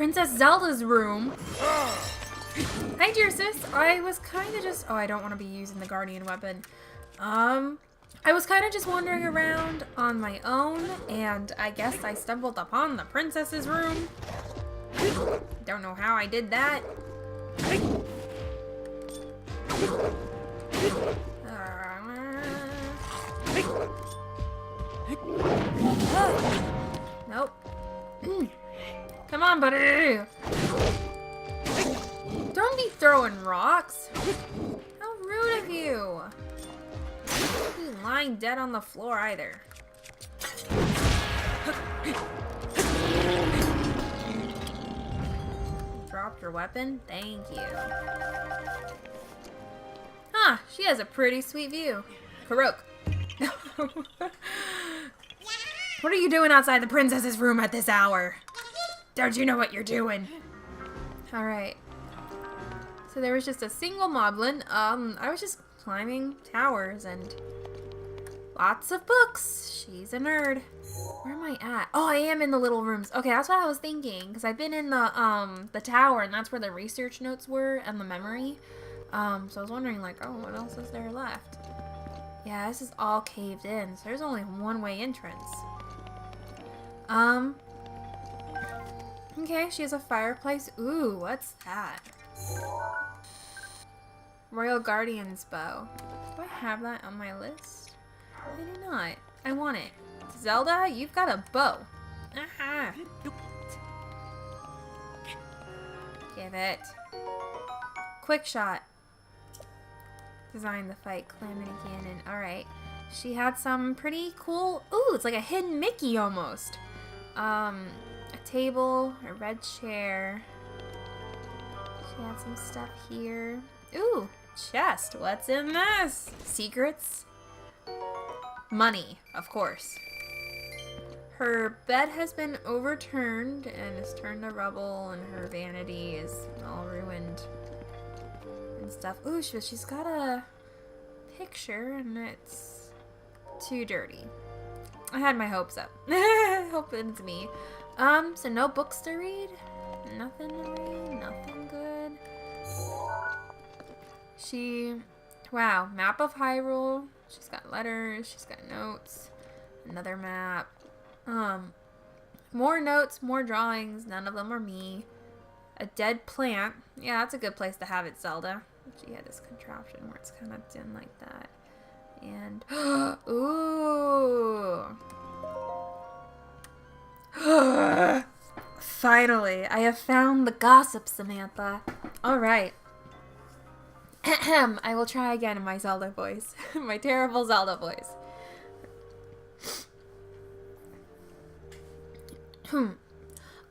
Princess Zelda's room. Hi, dear sis. I was kind of just... Oh, I don't want to be using the guardian weapon. I was kind of just wandering around on my own, and I guess I stumbled upon the princess's room. Don't know how I did that. Nope. Come on, buddy. Don't be throwing rocks. How rude of you. Don't be lying dead on the floor either. Dropped your weapon? Thank you. Huh, she has a pretty sweet view. Karok. What are you doing outside the princess's room at this hour? Don't you know what you're doing? Alright. So there was just a single moblin. I was just climbing towers and lots of books. She's a nerd. Where am I at? Oh, I am in the little rooms. Okay, that's what I was thinking. Because I've been in the tower, and that's where the research notes were and the memory. So I was wondering, like, oh, what else is there left? Yeah, this is all caved in, so there's only one-way entrance. Okay, she has a fireplace. Ooh, what's that? Royal Guardian's bow. Do I have that on my list? I do not. I want it. Zelda, you've got a bow. Aha. Give it. Quick shot. Design the fight, Calamity Ganon. Alright. She had some pretty cool... Ooh, it's like a hidden Mickey almost. A table, a red chair. She had some stuff here. Ooh, chest. What's in this? Secrets? Money, of course. Her bed has been overturned and is turned to rubble, and her vanity is all ruined and stuff. Ooh, she's got a picture and it's too dirty. I had my hopes up. Hoping it's me. So no books to read? Nothing to read? Nothing good? Wow, map of Hyrule. She's got letters, she's got notes. Another map. More notes, more drawings. None of them are me. A dead plant. Yeah, that's a good place to have it, Zelda. She had this contraption where it's kind of done like that. And, ooh. Finally, I have found the gossip, Samantha. Alright. I will try again in my Zelda voice. My terrible Zelda voice.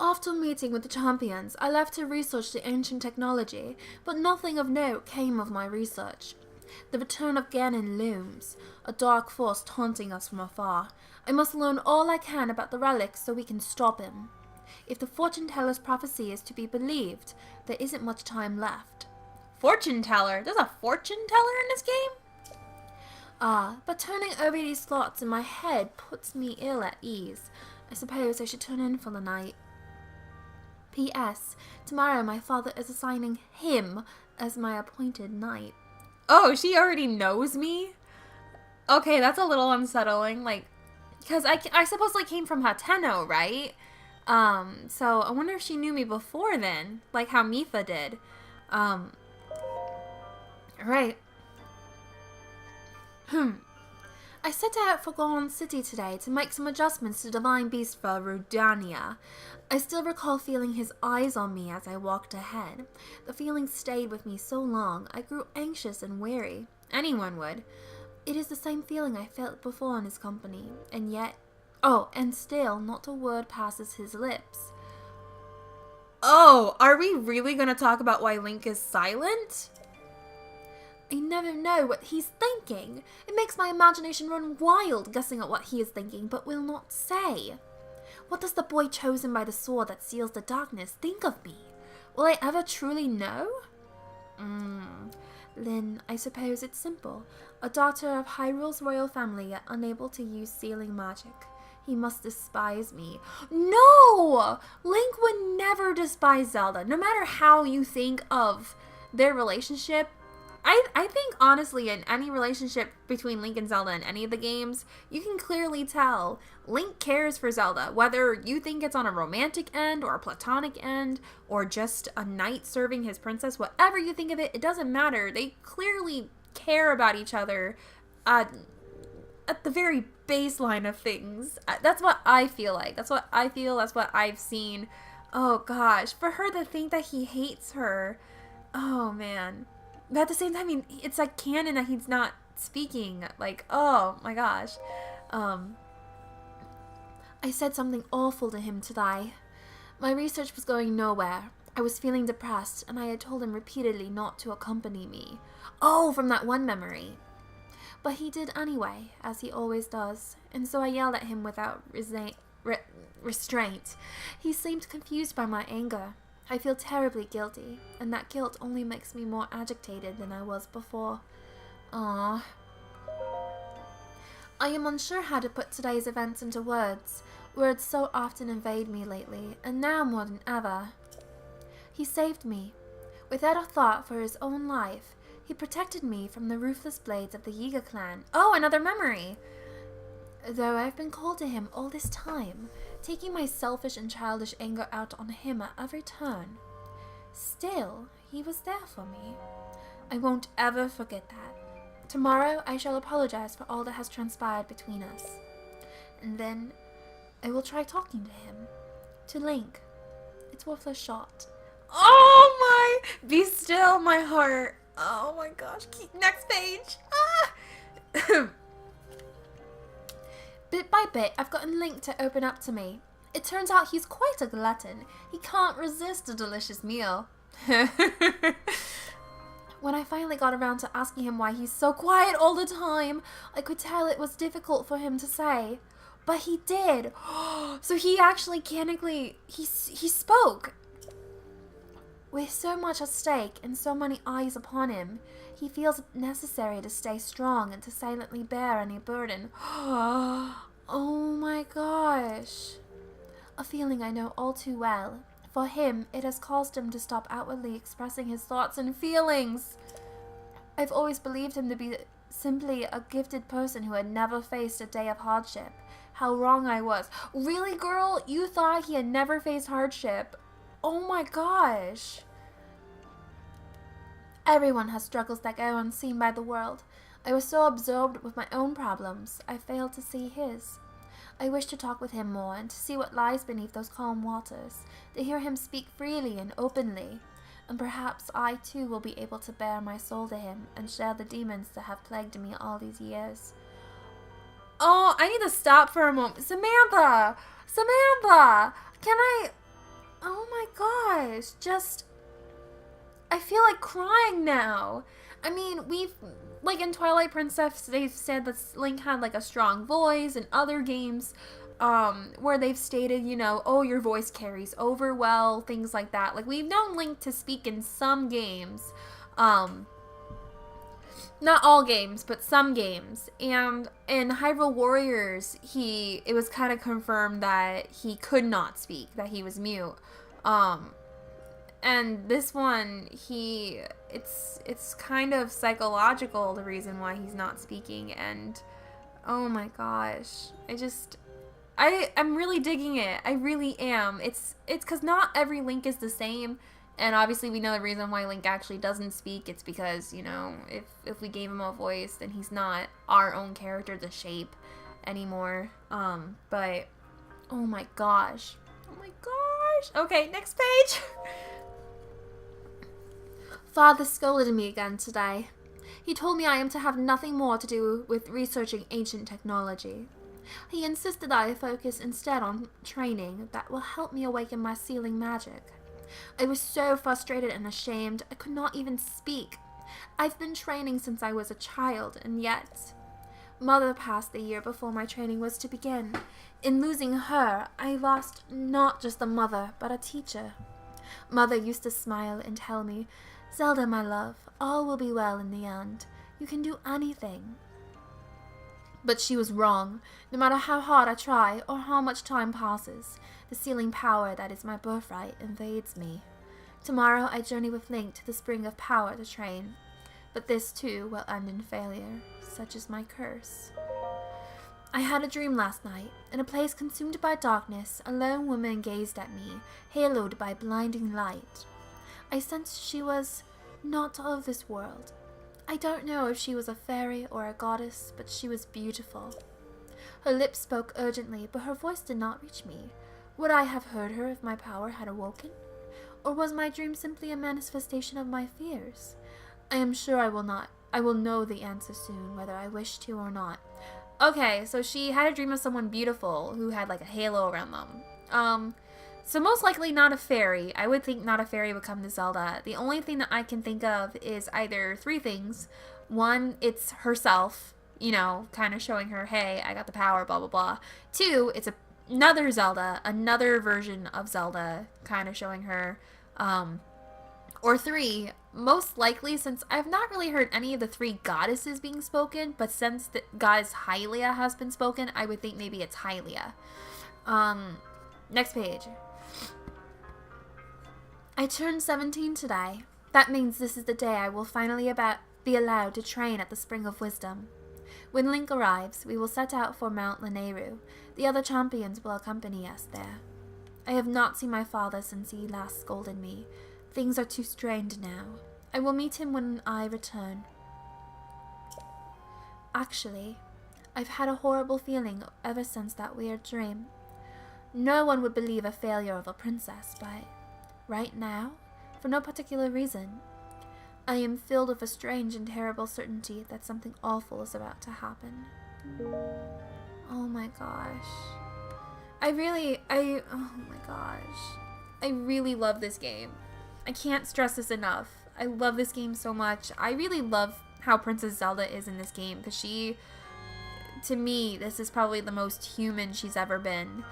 After meeting with the champions, I left to research the ancient technology, but nothing of note came of my research. The return of Ganon looms, a dark force taunting us from afar. I must learn all I can about the relics so we can stop him. If the fortune teller's prophecy is to be believed, there isn't much time left. Fortune teller? There's a fortune teller in this game? But turning over these thoughts in my head puts me ill at ease. I suppose I should turn in for the night. P.S. Tomorrow my father is assigning him as my appointed knight. Oh, she already knows me? Okay, that's a little unsettling. Like, because I supposedly came from Hateno, right? So I wonder if she knew me before then, like how Mipha did. Right. I set out for Goron City today to make some adjustments to Divine Beast for Rudania. I still recall feeling his eyes on me as I walked ahead. The feeling stayed with me so long, I grew anxious and weary. Anyone would. It is the same feeling I felt before in his company, and yet... Oh, and still, not a word passes his lips. Oh, are we really going to talk about why Link is silent? I never know what he's thinking. It makes my imagination run wild guessing at what he is thinking, but will not say. What does the boy chosen by the sword that seals the darkness think of me? Will I ever truly know? Then I suppose it's simple. A daughter of Hyrule's royal family yet unable to use sealing magic. He must despise me. No! Link would never despise Zelda, no matter how you think of their relationship. I think, honestly, in any relationship between Link and Zelda in any of the games, you can clearly tell Link cares for Zelda. Whether you think it's on a romantic end or a platonic end or just a knight serving his princess, whatever you think of it, it doesn't matter. They clearly care about each other at the very baseline of things. That's what I feel like. That's what I feel. That's what I've seen. Oh, gosh. For her to think that he hates her. Oh, man. But at the same time, it's like canon that he's not speaking. Like, oh my gosh. I said something awful to him today. My research was going nowhere. I was feeling depressed, and I had told him repeatedly not to accompany me. Oh, from that one memory. But he did anyway, as he always does, and so I yelled at him without restraint. He seemed confused by my anger. I feel terribly guilty, and that guilt only makes me more agitated than I was before. Aww. I am unsure how to put today's events into words. Words so often invade me lately, and now more than ever. He saved me. Without a thought for his own life, he protected me from the ruthless blades of the Yiga clan. Oh, another memory! Though I've been cold to him all this time, taking my selfish and childish anger out on him at every turn, still, he was there for me. I won't ever forget that. Tomorrow, I shall apologize for all that has transpired between us. And then, I will try talking to him. To Link. It's worth a shot. Oh my! Be still, my heart. Oh my gosh. Next page. Ah! Bit by bit, I've gotten Link to open up to me. It turns out he's quite a glutton. He can't resist a delicious meal. When I finally got around to asking him why he's so quiet all the time, I could tell it was difficult for him to say. But he did. So he actually he spoke. With so much at stake and so many eyes upon him, he feels it necessary to stay strong and to silently bear any burden. Oh my gosh. A feeling I know all too well. For him, it has caused him to stop outwardly expressing his thoughts and feelings. I've always believed him to be simply a gifted person who had never faced a day of hardship. How wrong I was. Really, girl? You thought he had never faced hardship? Oh my gosh. Everyone has struggles that go unseen by the world. I was so absorbed with my own problems, I failed to see his. I wish to talk with him more and to see what lies beneath those calm waters, to hear him speak freely and openly. And perhaps I too will be able to bare my soul to him and share the demons that have plagued me all these years. Oh, I need to stop for a moment. Samantha! Samantha! Can I... Oh my gosh, I feel like crying now. I mean, like in Twilight Princess, they've said that Link had like a strong voice, and other games, where they've stated, you know, oh, your voice carries over well, things like that. Like, we've known Link to speak in some games, not all games, but some games. And in Hyrule Warriors, it was kind of confirmed that he could not speak, that he was mute. And this one, it's kind of psychological, the reason why he's not speaking, and oh my gosh, I'm really digging it. I really am. It's because not every Link is the same, and obviously we know the reason why Link actually doesn't speak. It's because, you know, if we gave him a voice, then he's not our own character to shape anymore. But oh my gosh. Oh my gosh. Okay, next page. Father scolded me again today. He told me I am to have nothing more to do with researching ancient technology. He insisted that I focus instead on training that will help me awaken my sealing magic. I was so frustrated and ashamed I could not even speak. I've been training since I was a child, and yet... Mother passed the year before my training was to begin. In losing her, I lost not just a mother, but a teacher. Mother used to smile and tell me, "Zelda, my love, all will be well in the end. You can do anything." But she was wrong. No matter how hard I try or how much time passes, the sealing power that is my birthright invades me. Tomorrow I journey with Link to the spring of power to train. But this too will end in failure. Such is my curse. I had a dream last night. In a place consumed by darkness, a lone woman gazed at me, haloed by blinding light. I sensed she was not of this world. I don't know if she was a fairy or a goddess, but she was beautiful. Her lips spoke urgently, but her voice did not reach me. Would I have heard her if my power had awoken? Or was my dream simply a manifestation of my fears? I am sure I will know the answer soon, whether I wish to or not. Okay, so she had a dream of someone beautiful who had like a halo around them. So most likely not a fairy. I would think not a fairy would come to Zelda. The only thing that I can think of is either three things. One, it's herself, you know, kind of showing her, hey, I got the power, blah, blah, blah. Two, it's another Zelda, another version of Zelda, kind of showing her. Or three, most likely, since I've not really heard any of the three goddesses being spoken, but since the goddess Hylia has been spoken, I would think maybe it's Hylia. Next page. I turned 17 today. That means this is the day I will finally be allowed to train at the Spring of Wisdom. When Link arrives, we will set out for Mount Lanayru. The other champions will accompany us there. I have not seen my father since he last scolded me. Things are too strained now. I will meet him when I return. Actually, I've had a horrible feeling ever since that weird dream. No one would believe a failure of a princess, but right now, for no particular reason, I am filled with a strange and terrible certainty that something awful is about to happen. Oh my gosh. Oh my gosh. I really love this game. I can't stress this enough. I love this game so much. I really love how Princess Zelda is in this game, because she, to me, this is probably the most human she's ever been.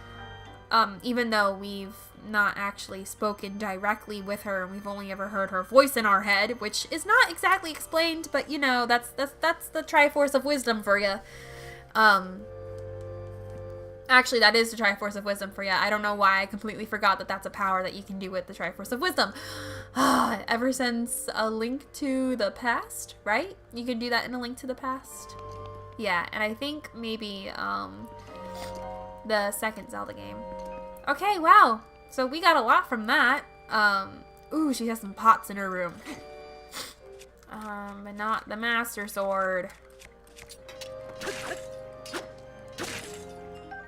Even though we've not actually spoken directly with her, and we've only ever heard her voice in our head, which is not exactly explained, but you know, that's the Triforce of Wisdom for you. Actually, that is the Triforce of Wisdom for you. I don't know why I completely forgot that that's a power that you can do with the Triforce of Wisdom. Ever since A Link to the Past, right? You can do that in A Link to the Past. Yeah, and I think maybe the second Zelda game. Okay, wow. So we got a lot from that. Ooh, she has some pots in her room. But not the Master Sword.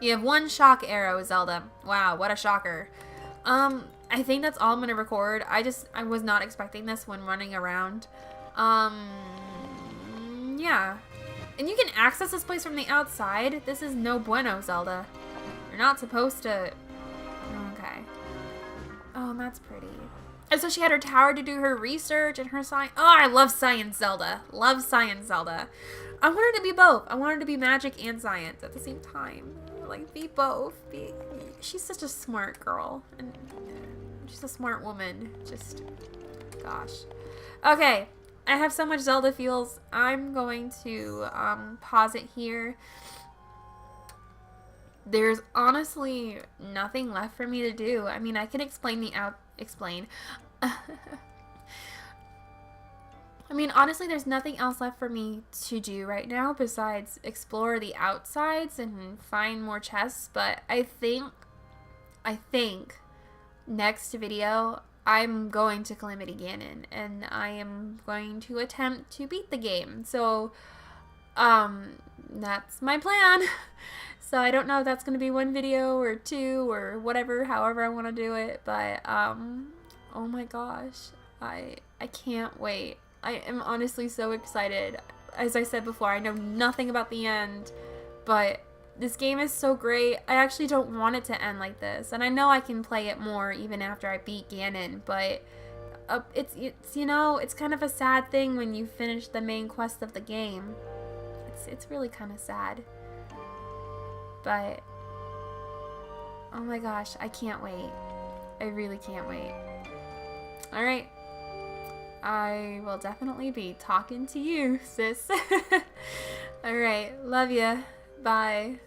You have one shock arrow, Zelda. Wow, what a shocker. I think that's all I'm gonna record. I was not expecting this when running around. Yeah. And you can access this place from the outside. This is no bueno, Zelda. You're not supposed to... Okay. Oh, that's pretty. And so she had her tower to do her research and her science. Oh, I love Science Zelda. Love Science Zelda. I want her to be both. I want her to be magic and science at the same time. Like, be both. She's such a smart girl. And she's a smart woman. Just, gosh. Okay. I have so much Zelda feels. I'm going to pause it here. There's honestly nothing left for me to do. I mean, I can explain I mean, honestly, there's nothing else left for me to do right now besides explore the outsides and find more chests. But I think next video, I'm going to Calamity Ganon, and I am going to attempt to beat the game. So, that's my plan. So I don't know if that's going to be one video or two or whatever, however I want to do it. But, oh my gosh, I can't wait. I am honestly so excited. As I said before, I know nothing about the end, but this game is so great. I actually don't want it to end like this. And I know I can play it more even after I beat Ganon, but it's you know, it's kind of a sad thing when you finish the main quest of the game. It's really kind of sad. But oh my gosh, I can't wait. I really can't wait. All right. I will definitely be talking to you, sis. All right. Alright, love ya. Bye.